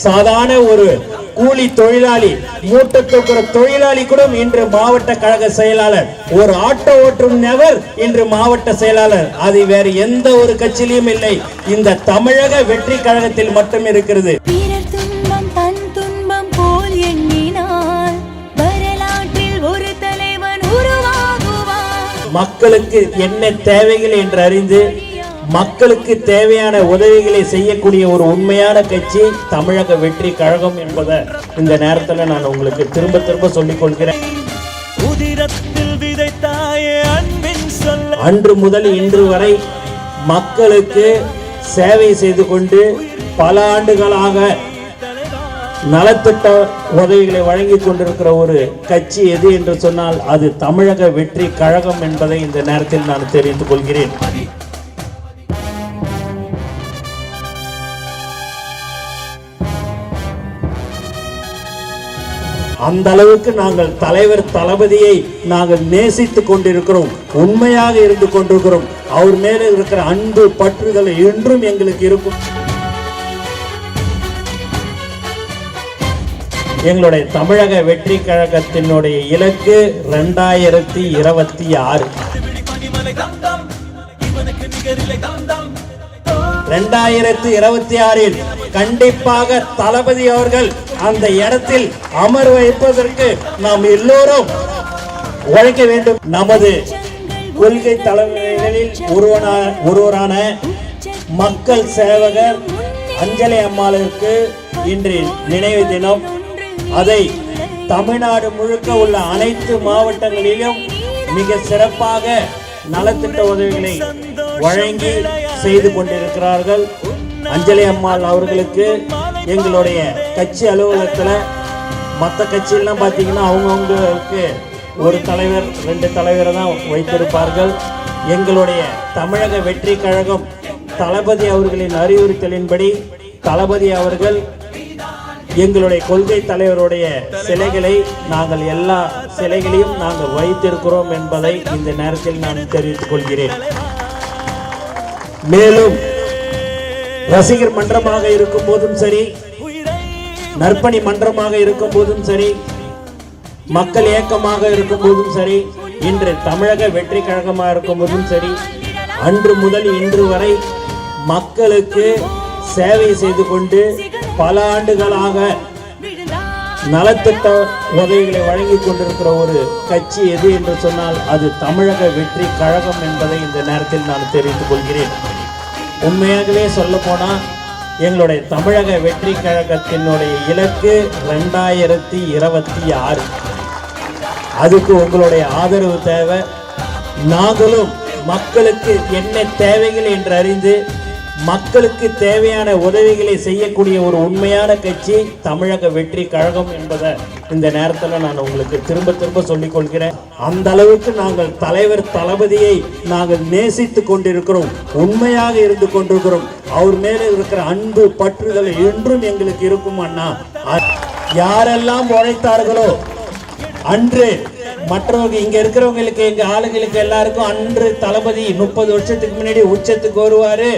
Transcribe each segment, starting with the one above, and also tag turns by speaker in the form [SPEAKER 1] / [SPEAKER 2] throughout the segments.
[SPEAKER 1] சாதாரண ஒரு கூலி தொழிலாளி, மூட்டை தூக்குற தொழிலாளி கூட இன்று மாவட்ட கழக செயலாளர், ஒரு ஆட்டோ ஓட்டும் நபர் இன்று மாவட்ட செயலாளர். அது வேறு எந்த ஒரு கட்சியிலும் இல்லை, இந்த தமிழக வெற்றி கழகத்தில் மட்டும் இருக்கிறது. மக்களுக்கு என்ன தேவைகள் என்று அறிந்து மக்களுக்கு தேவையான உதவிகளை செய்யக்கூடிய ஒரு உண்மையான கட்சி தமிழக வெற்றி கழகம் என்பதை இந்த நேரத்தில் நான் உங்களுக்கு திரும்ப திரும்ப சொல்லிக் கொள்கிறேன். அன்று முதல் இன்று வரை மக்களுக்கு சேவை செய்து கொண்டு பல ஆண்டுகளாக நலத்திட்ட உதவிகளை வழங்கி கொண்டிருக்கிற ஒரு கட்சி எது என்று சொன்னால் அது தமிழக வெற்றி கழகம் என்பதை இந்த நேரத்தில் நான் தெரிவித்துக் கொள்கிறேன். அந்த அளவுக்கு நாங்கள் தலைவர் தளபதியை நாங்கள் நேசித்துக் கொண்டிருக்கிறோம், உண்மையாக இருந்து கொண்டிருக்கிறோம். அவர் மேல இருக்கிற அன்பு பற்றுதல் என்றும் எங்களுக்கு இருக்கும். எங்களுடைய தமிழக வெற்றி கழகத்தினுடைய இலக்கு 2026. 2026 கண்டிப்பாக தளபதி அவர்கள் அந்த இடத்தில் அமர வைப்பதற்கு நாம் எல்லோரும் உழைக்க வேண்டும். நமது கொள்கை தலைமைகளில் ஒருவரான மக்கள் சேவகர் அஞ்சலி அம்மாளுக்கு இன்று நினைவு தினம். அதை தமிழ்நாடு முழுக்க உள்ள அனைத்து மாவட்டங்களிலும் மிக சிறப்பாக நலத்திட்ட உதவிகளை வழங்கி செய்து கொண்டிருக்கிறார்கள். அஞ்சலி அம்மாள் அவர்களுக்கு எங்களுடைய கட்சி அலுவலகத்தில், மற்ற கட்சியெல்லாம் பார்த்தீங்கன்னா அவங்கவுங்களுக்கு ஒரு தலைவர் 2 தலைவரை தான் வைத்திருப்பார்கள். எங்களுடைய தமிழக வெற்றி கழகம் தளபதி அவர்களின் அறிவுறுத்தலின்படி தளபதி அவர்கள் எங்களுடைய கொள்கை தலைவருடைய சிலைகளை நாங்கள் எல்லா சிலைகளையும் நாங்கள் வைத்திருக்கிறோம் என்பதை இந்த நேரத்தில் நான் தெரிவித்துக் கொள்கிறேன். மேலும் ரசிகர் மன்றமாக இருக்கும் போதும் சரி, நற்பணி மன்றமாக இருக்கும் போதும் சரி, மக்கள் இயக்கமாக இருக்கும் போதும் சரி, இன்று தமிழக வெற்றி கழகமாக இருக்கும் போதும் சரி, அன்று முதல் இன்று வரை மக்களுக்கு சேவை செய்து கொண்டு பல ஆண்டுகளாக நலத்திட்ட உதவிகளை வழங்கி கொண்டிருக்கிற ஒரு கட்சி எது என்று சொன்னால் அது தமிழக வெற்றி கழகம் என்பதை இந்த நேரத்தில் நான் தெரிவித்துக் கொள்கிறேன். உண்மையாகவே சொல்ல போனால் எங்களுடைய தமிழக வெற்றி கழகத்தினுடைய இலக்கு 2026. அதுக்கு உங்களுடைய ஆதரவு தேவை. நாங்களும் மக்களுக்கு என்ன தேவைகள் என்று அறிந்து மக்களுக்கு தேவையான உதவிகளை செய்யக்கூடிய ஒரு உண்மையான கட்சி தமிழக வெற்றி கழகம் என்பதை இந்த நேரத்தில் நான் உங்களுக்கு திரும்ப திரும்ப சொல்லிக் கொள்கிறேன். அந்த அளவுக்கு நாங்கள் தலைவர் தளபதியை நாங்கள் நேசித்துக் கொண்டிருக்கிறோம், உண்மையாக இருந்து கொண்டிருக்கிறோம். அவர் மேல இருக்கிற அன்பு பற்றுதல் என்றும் எங்களுக்கு இருக்கும். அண்ணா, யாரெல்லாம் உழைத்தார்களோ அன்று மற்றவங்க இங்க இருக்கிறவங்களுக்கு, எங்க ஆளுங்களுக்கு எல்லாருக்கும் அன்று தளபதி 30 வருஷத்துக்கு முன்னாடி உச்சத்துக்கு வருவாரு,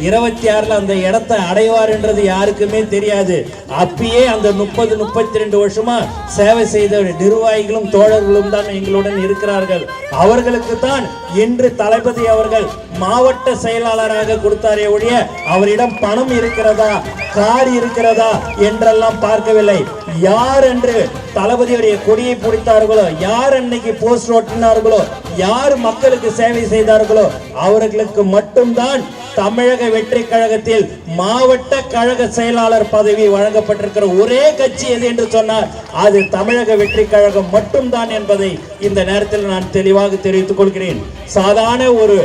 [SPEAKER 1] 26ல அந்த இடத்தை அடைவார்ன்றது யாருக்குமே தெரியாது. அப்பயே அந்த 30-32 வருஷமா சேவை செய்த நிர்வாகிகளும் தோழர்களும் தான் எங்களுடன் இருக்கிறார்கள். அவர்களுக்கு தான் இன்று தளபதி அவர்கள் மாவட்ட செயலாளராக கொடுத்தாரே ஒழிய அவரிடம் பணம் இருக்கிறதா, கார் இருக்கிறதா என்றெல்லாம் பார்க்கவில்லை. யார் என்று தளபதியுடைய கொடியை பிடித்தார்களோ, யார் அன்னைக்கு போஸ்ட் ஓட்டினார்களோ, யார் மக்களுக்கு சேவை செய்தார்களோ அவர்களுக்கு மட்டும்தான் தமிழக வெற்றி கழகத்தில் மாவட்ட கழக செயலாளர் பதவி வழங்கப்பட்டிருக்கிற ஒரே கட்சி எது என்று சொன்னார் அது தமிழக வெற்றி கழகம் மட்டும்தான் என்பதை இந்த நேரத்தில் நான் தெளிவாக தெரிவித்துக் கொள்கிறேன். சாதாரண ஒரு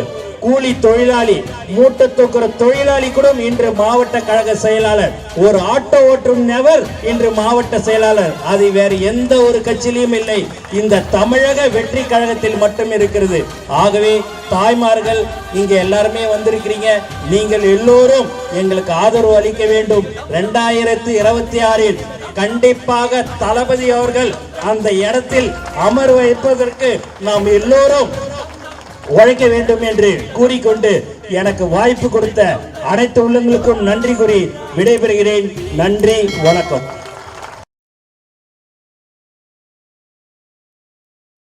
[SPEAKER 1] கூலி தொழிலாளி, மூட்டை தூக்குற தொழிலாளி கூட இன்று மாவட்ட கழக செயலாளர், ஒரு ஆட்டோ ஓட்டும் நபர் இன்று மாவட்ட செயலாளர். அது வேறு எந்த ஒரு கட்சியிலும் இல்லை, இந்த தமிழக வெற்றி கழகத்தில் மட்டும் இருக்கிறது. ஆகவே தாய்மார்கள் இங்க எல்லாருமே வந்திருக்கிறீங்க, நீங்கள் எல்லோரும் எங்களுக்கு ஆதரவு அளிக்க வேண்டும். 2026 கண்டிப்பாக தளபதி அவர்கள் அந்த இடத்தில் அமர வைப்பதற்கு நாம் எல்லோரும் உழைக்க வேண்டும் என்று கூறிக்கொண்டு எனக்கு வாய்ப்பு கொடுத்த அனைத்து உள்ளங்களுக்கும் நன்றி கூறி விடைபெறுகிறேன். நன்றி, வணக்கம்.